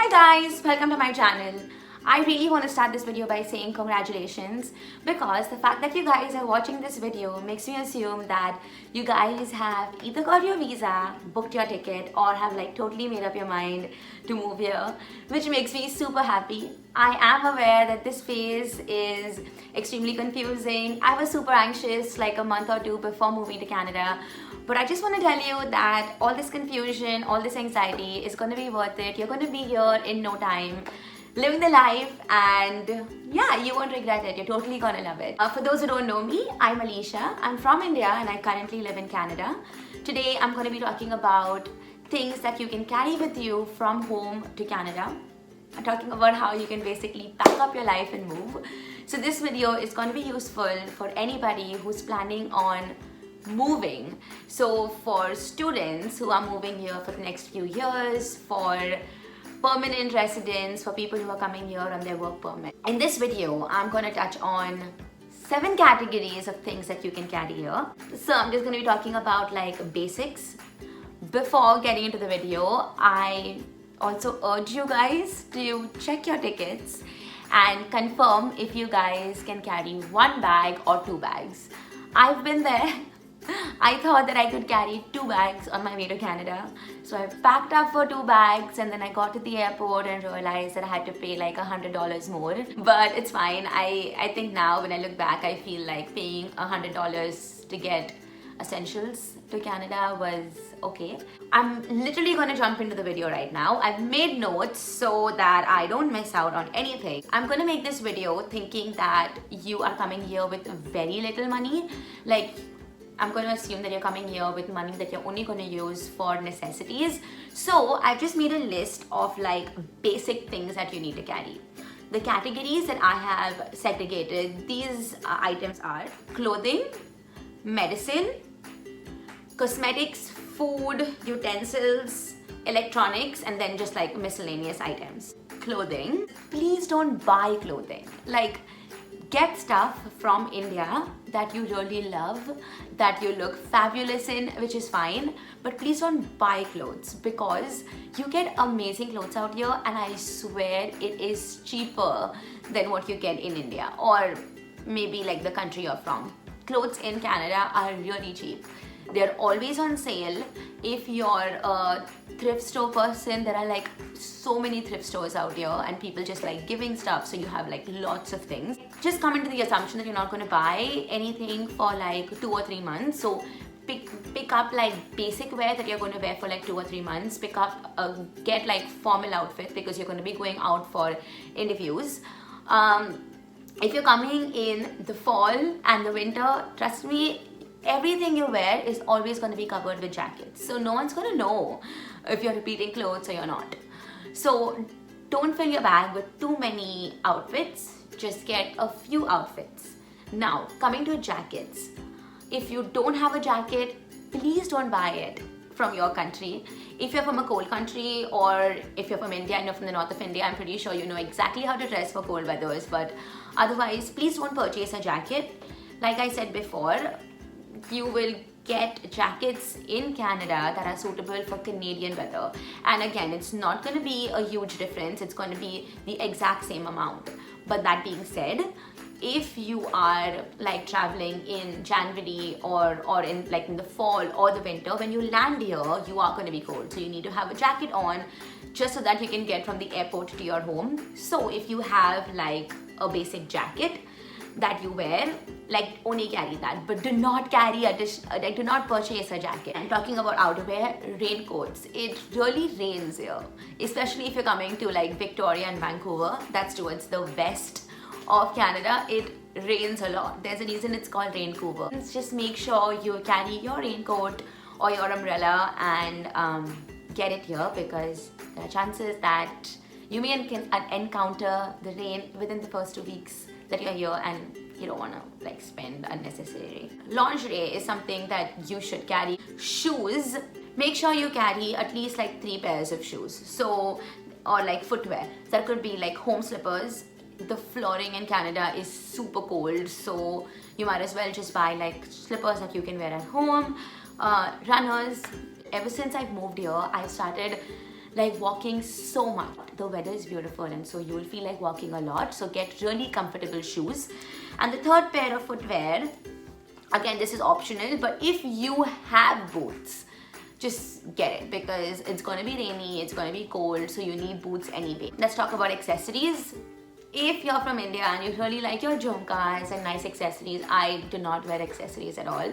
Hi guys, welcome to my channel. I really want to start this video by saying congratulations because the fact that you guys are watching this video makes me assume that you guys have either got your visa, booked your ticket, or have like totally made up your mind to move here, which makes me super happy. I am aware that this phase is extremely confusing. I was super anxious like a month or two before moving to Canada. But I just want to tell you that all this confusion, all this anxiety is going to be worth it. You're going to be here in no time, living the life, and yeah, you won't regret it. You're totally going to love it. For those who don't know me, I'm Alicia. I'm from India and I currently live in Canada. Today, I'm going to be talking about things that you can carry with you from home to Canada. I'm talking about how you can basically pack up your life and move. So this video is going to be useful for anybody who's planning on moving. So for students who are moving here for the next few years, for permanent residents, for people who are coming here on their work permit. In this video, I'm going to touch on 7 categories of things that you can carry here. So I'm just going to be talking about like basics. Before getting into the video, I also urge you guys to check your tickets and confirm if you guys can carry 1 bag or 2 bags. I've been there. I thought that I could carry 2 bags on my way to Canada. So I packed up for 2 bags and then I got to the airport and realized that I had to pay like $100 more. But it's fine. I think now when I look back, I feel like paying $100 to get essentials to Canada was okay. I'm literally going to jump into the video right now. I've made notes so that I don't miss out on anything. I'm going to make this video thinking that you are coming here with very little money. Like, I'm going to assume that you're coming here with money that you're only going to use for necessities. So I've just made a list of like basic things that you need to carry. The categories that I have segregated, these items are clothing, medicine, cosmetics, food, utensils, electronics, and then just like miscellaneous items. Clothing, please don't buy clothing. Like, get stuff from India that you really love, that you look fabulous in, which is fine, but please don't buy clothes because you get amazing clothes out here and I swear it is cheaper than what you get in India or maybe like the country you're from. Clothes in Canada are really cheap. They're always on sale. If you're a thrift store person, there are like so many thrift stores out here and people just like giving stuff, so you have like lots of things. Just come into the assumption that you're not going to buy anything for like 2 or 3 months. So pick up like basic wear that you're going to wear for like 2 or 3 months. Get like formal outfits because you're going to be going out for interviews. If you're coming in the fall and the winter, trust me, everything you wear is always going to be covered with jackets. So no one's going to know if you're repeating clothes or you're not. So don't fill your bag with too many outfits. Just get a few outfits. Now, coming to jackets. If you don't have a jacket, please don't buy it from your country. If you're from a cold country or if you're from India and you're from the north of India, I'm pretty sure you know exactly how to dress for cold weathers. But otherwise, please don't purchase a jacket. Like I said before, you will get jackets in Canada that are suitable for Canadian weather. And again, it's not going to be a huge difference. It's going to be the exact same amount. But that being said, if you are like traveling in January or in like in the fall or the winter, when you land here, you are going to be cold. So you need to have a jacket on just so that you can get from the airport to your home. So if you have like a basic jacket that you wear, like only carry that, but do not carry do not purchase a jacket. I'm talking about outerwear, raincoats. It really rains here, especially if you're coming to like Victoria and Vancouver. That's towards the west of Canada. It rains a lot. There's a reason it's called Raincouver. Just make sure you carry your raincoat or your umbrella and get it here because there are chances that you may encounter the rain within the first 2 weeks that you're here and you don't want to like spend unnecessarily. Lingerie is something that you should carry. Shoes, make sure you carry at least like 3 pairs of shoes. So, or like footwear. That could be like home slippers. The flooring in Canada is super cold, so you might as well just buy like slippers that you can wear at home. Runners. Ever since I've moved here, I started like walking so much. The weather is beautiful and so you will feel like walking a lot, so get really comfortable shoes. And the third pair of footwear, again this is optional, but if you have boots, just get it because it's gonna be rainy, it's gonna be cold, so you need boots anyway. Let's talk about accessories. If you're from India and you really like your jhumkas and nice accessories, I do not wear accessories at all.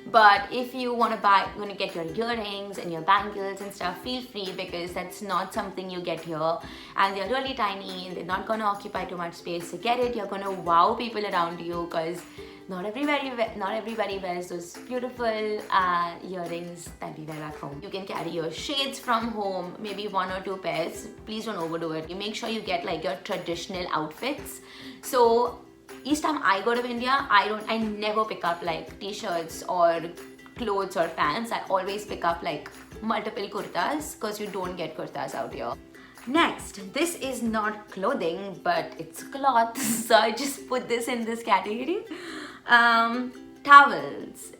But if you want to get your earrings and your bangles and stuff, feel free because that's not something you get here. And they're really tiny and they're not going to occupy too much space. So get it, you're going to wow people around you because not everybody wears those beautiful earrings that we wear back home. You can carry your shades from home, maybe 1 or 2 pairs. Please don't overdo it. You make sure you get like your traditional outfits. So each time I go to India, I never pick up like t-shirts or clothes or pants. I always pick up like multiple kurtas because you don't get kurtas out here. Next, this is not clothing, but it's cloth, so I just put this in this category. Towels.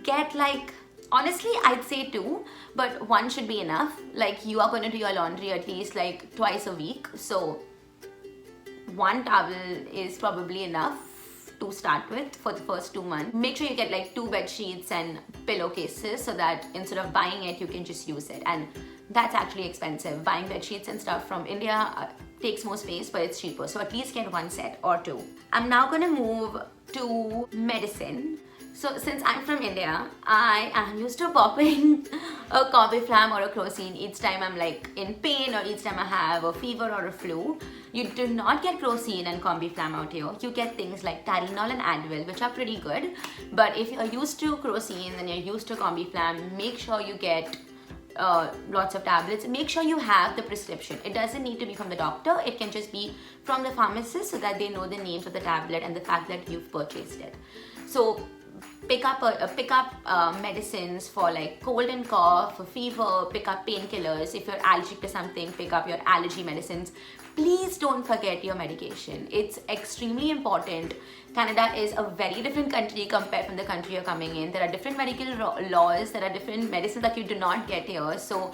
Get like, honestly I'd say 2, but 1 should be enough. Like you are going to do your laundry at least like twice a week, so 1 towel is probably enough to start with for the first 2 months. Make sure you get like 2 bed sheets and pillowcases so that instead of buying it, you can just use it. And that's actually expensive. Buying bed sheets and stuff from India takes more space, but it's cheaper. So at least get 1 set or 2. I'm now going to move to medicine. So since I'm from India, I am used to popping a Combiflam or a Crocin each time I'm like in pain or each time I have a fever or a flu. You do not get Crocin and Combiflam out here. You get things like Tylenol and Advil, which are pretty good. But if you're used to Crocin and you're used to Combiflam, make sure you get lots of tablets. Make sure you have the prescription. It doesn't need to be from the doctor. It can just be from the pharmacist so that they know the names of the tablet and the fact that you've purchased it. So pick up medicines for like cold and cough, for fever, pick up painkillers. If you're allergic to something, pick up your allergy medicines. Please don't forget your medication. It's extremely important. Canada is a very different country compared from the country you're coming in. There are different medical laws, there are different medicines that you do not get here. So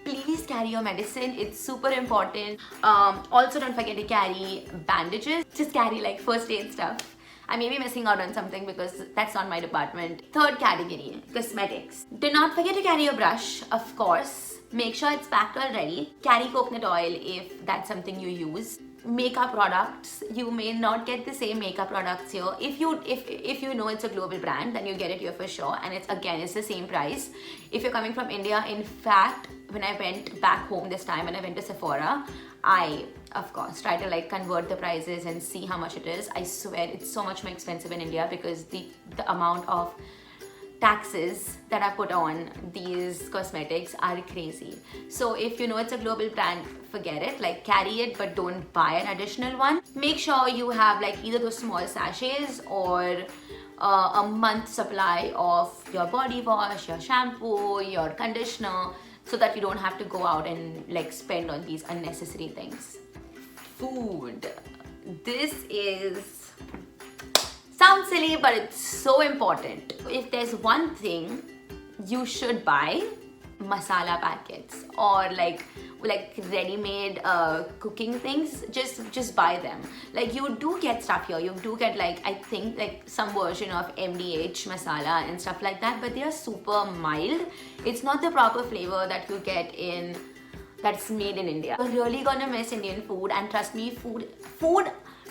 please carry your medicine. It's super important. Also don't forget to carry bandages. Just carry like first aid stuff. I may be missing out on something because that's not my department. Third category, cosmetics. Do not forget to carry a brush, of course. Make sure it's packed already. Carry coconut oil if that's something you use. Makeup products, you may not get the same makeup products here. If you know it's a global brand, then you get it here for sure, and it's the same price. If you're coming from India, in fact, when I went back home this time and I went to Sephora, I of course try to like convert the prices and see how much it is. I swear it's so much more expensive in India because the amount of taxes that are put on these cosmetics are crazy. So if you know it's a global brand, forget it, like carry it but don't buy an additional one. Make sure you have like either those small sachets or a month supply of your body wash, your shampoo, your conditioner, so that you don't have to go out and like spend on these unnecessary things. Food. This sounds silly, but it's so important. If there's one thing you should buy, masala packets or like ready-made cooking things, just buy them. Like you do get stuff here. You do get like, I think like some version of MDH masala and stuff like that, but they are super mild. It's not the proper flavor that you get that's made in India. You're really gonna miss Indian food, and trust me, food,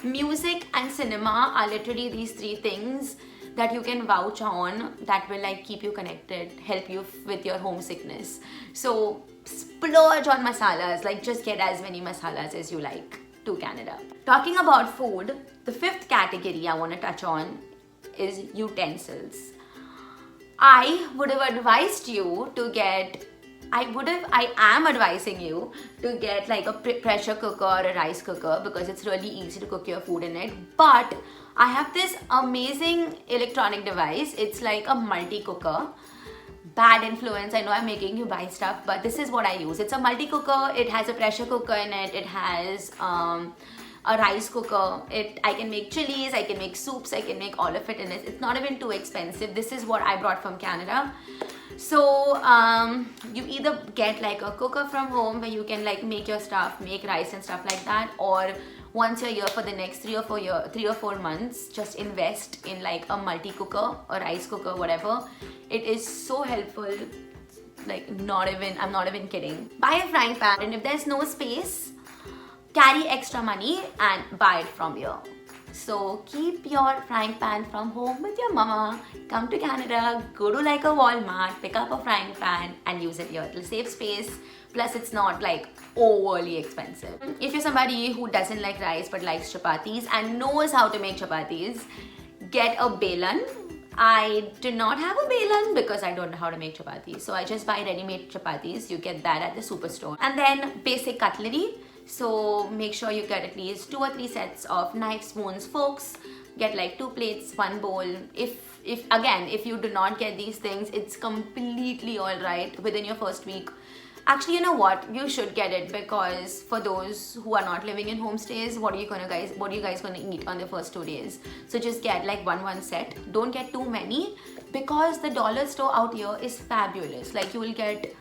music and cinema are literally these 3 things that you can vouch on that will like keep you connected, help you with your homesickness. So splurge on masalas, like just get as many masalas as you like to Canada. Talking about food, the 5th category I want to touch on is utensils. I would have advised you to get I am advising you to get like a pressure cooker or a rice cooker because it's really easy to cook your food in it. But I have this amazing electronic device. It's like a multi-cooker. Bad influence, I know I'm making you buy stuff, but this is what I use. It's a multi-cooker. It has a pressure cooker in it. It has a rice cooker. I can make chilies, I can make soups, I can make all of it in it. It's not even too expensive. This is what I brought from Canada. So you either get like a cooker from home where you can like make your stuff, make rice and stuff like that, or once you're here for the next 3 or 4 months, just invest in like a multi cooker or rice cooker, whatever. It is so helpful. Like I'm not even kidding. Buy a frying pan, and if there's no space, carry extra money and buy it from here. So keep your frying pan from home with your mama, come to Canada, go to like a Walmart, pick up a frying pan and use it here. It'll save space, plus it's not like overly expensive. If you're somebody who doesn't like rice but likes chapatis and knows how to make chapatis, get a belan. I do not have a belan because I don't know how to make chapatis. So I just buy ready-made chapatis. You get that at the superstore. And then basic cutlery. So make sure you get at least 2 or 3 sets of knives, spoons, forks. Get like 2 plates, 1 bowl. If you do not get these things, it's completely alright within your first week. Actually, you know what? You should get it, because for those who are not living in homestays, what are you guys gonna eat on the first 2 days? So just get like one set. Don't get too many, because the dollar store out here is fabulous. Like you will get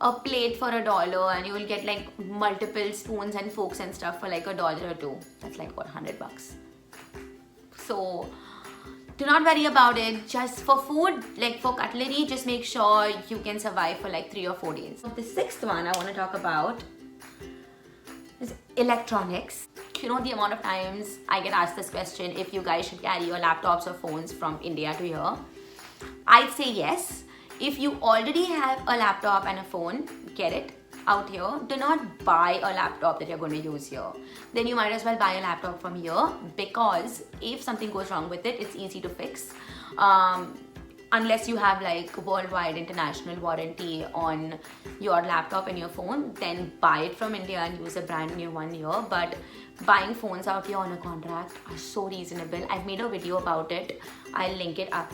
a plate for $1 and you will get like multiple spoons and forks and stuff for like $1 or $2. That's like what, $100. So do not worry about it. Just for food, like for cutlery, just make sure you can survive for like 3 or 4 days. The 6th one I want to talk about is electronics. You know the amount of times I get asked this question, if you guys should carry your laptops or phones from India to here. I'd say yes. If you already have a laptop and a phone, get it out here. Do not buy a laptop that you're going to use here. Then you might as well buy a laptop from here, because if something goes wrong with it, it's easy to fix. Unless you have like worldwide international warranty on your laptop and your phone, then buy it from India and use a brand new one here. But buying phones out here on a contract are so reasonable. I've made a video about it. I'll link it up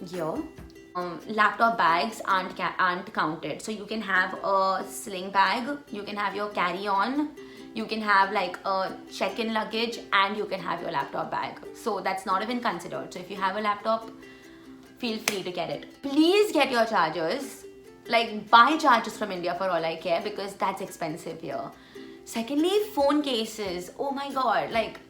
here. Laptop bags aren't counted. So you can have a sling bag, you can have your carry-on, you can have like a check-in luggage, and you can have your laptop bag. So that's not even considered. So if you have a laptop, feel free to get it. Please get your chargers. Like buy chargers from India for all I care, because that's expensive here. Secondly, phone cases. Oh my god, like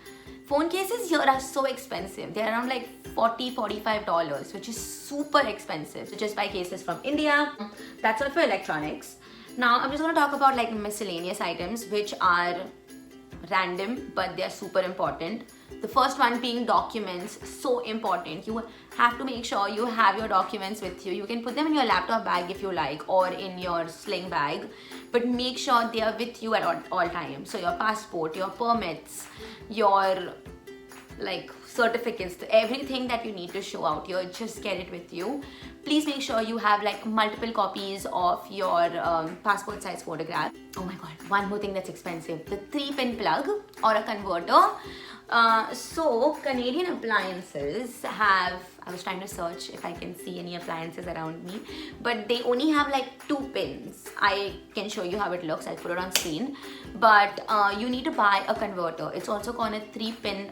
phone cases here are so expensive. They're around like $40–45, which is super expensive. So just buy cases from India. That's all for electronics. Now I'm just going to talk about like miscellaneous items, which are random but they're super important. The first one being documents. So important. You have to make sure you have your documents with you. You can put them in your laptop bag if you like, or in your sling bag, but make sure they are with you at all times. So your passport, your permits, your like certificates, everything that you need to show out here, just get it with you. Please make sure you have like multiple copies of your passport size photograph. Oh my god, one more thing that's expensive, the 3-pin plug or a converter. So Canadian appliances have, I was trying to search if I can see any appliances around me, but they only have like 2 pins. I can show you how it looks. I'll put it on screen. But you need to buy a converter. It's also called a 3-pin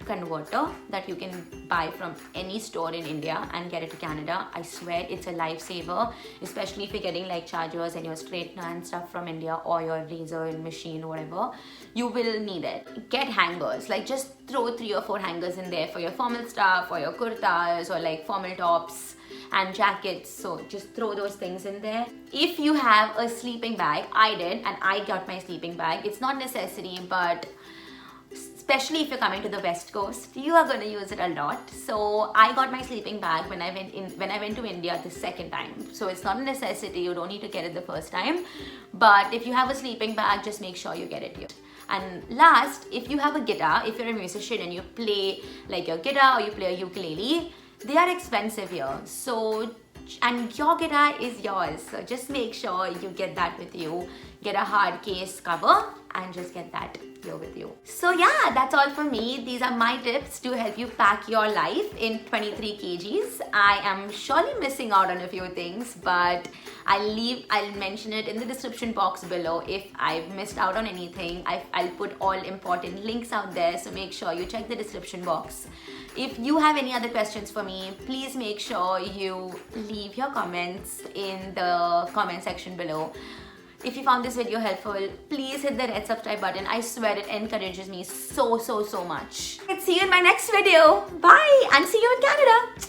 converter that you can buy from any store in India and get it to Canada. I swear it's a lifesaver, especially if you're getting like chargers and your straightener and stuff from India, or your razor machine or whatever. You will need it. Get hangers, like just throw 3 or 4 hangers in there for your formal stuff, or your kurtas, or like formal tops and jackets. So just throw those things in there. If you have a sleeping bag, I did, and I got my sleeping bag. It's not necessary, but especially if you're coming to the West Coast, you are going to use it a lot. So I got my sleeping bag when I went to India the second time. So it's not a necessity. You don't need to get it the first time. But if you have a sleeping bag, just make sure you get it here. And last, if you have a guitar, if you're a musician and you play like your guitar or you play a ukulele, they are expensive here. So, and your guitar is yours. So just make sure you get that with you. Get a hard case cover and just get that here with you. So yeah, that's all for me. These are my tips to help you pack your life in 23 kgs. I am surely missing out on a few things, but I'll mention it in the description box below if I've missed out on anything. I'll put all important links out there, so make sure you check the description box. If you have any other questions for me, please make sure you leave your comments in the comment section below. If you found this video helpful, please hit the red subscribe button. I swear it encourages me so much. Let's see you in my next video. Bye and see you in Canada.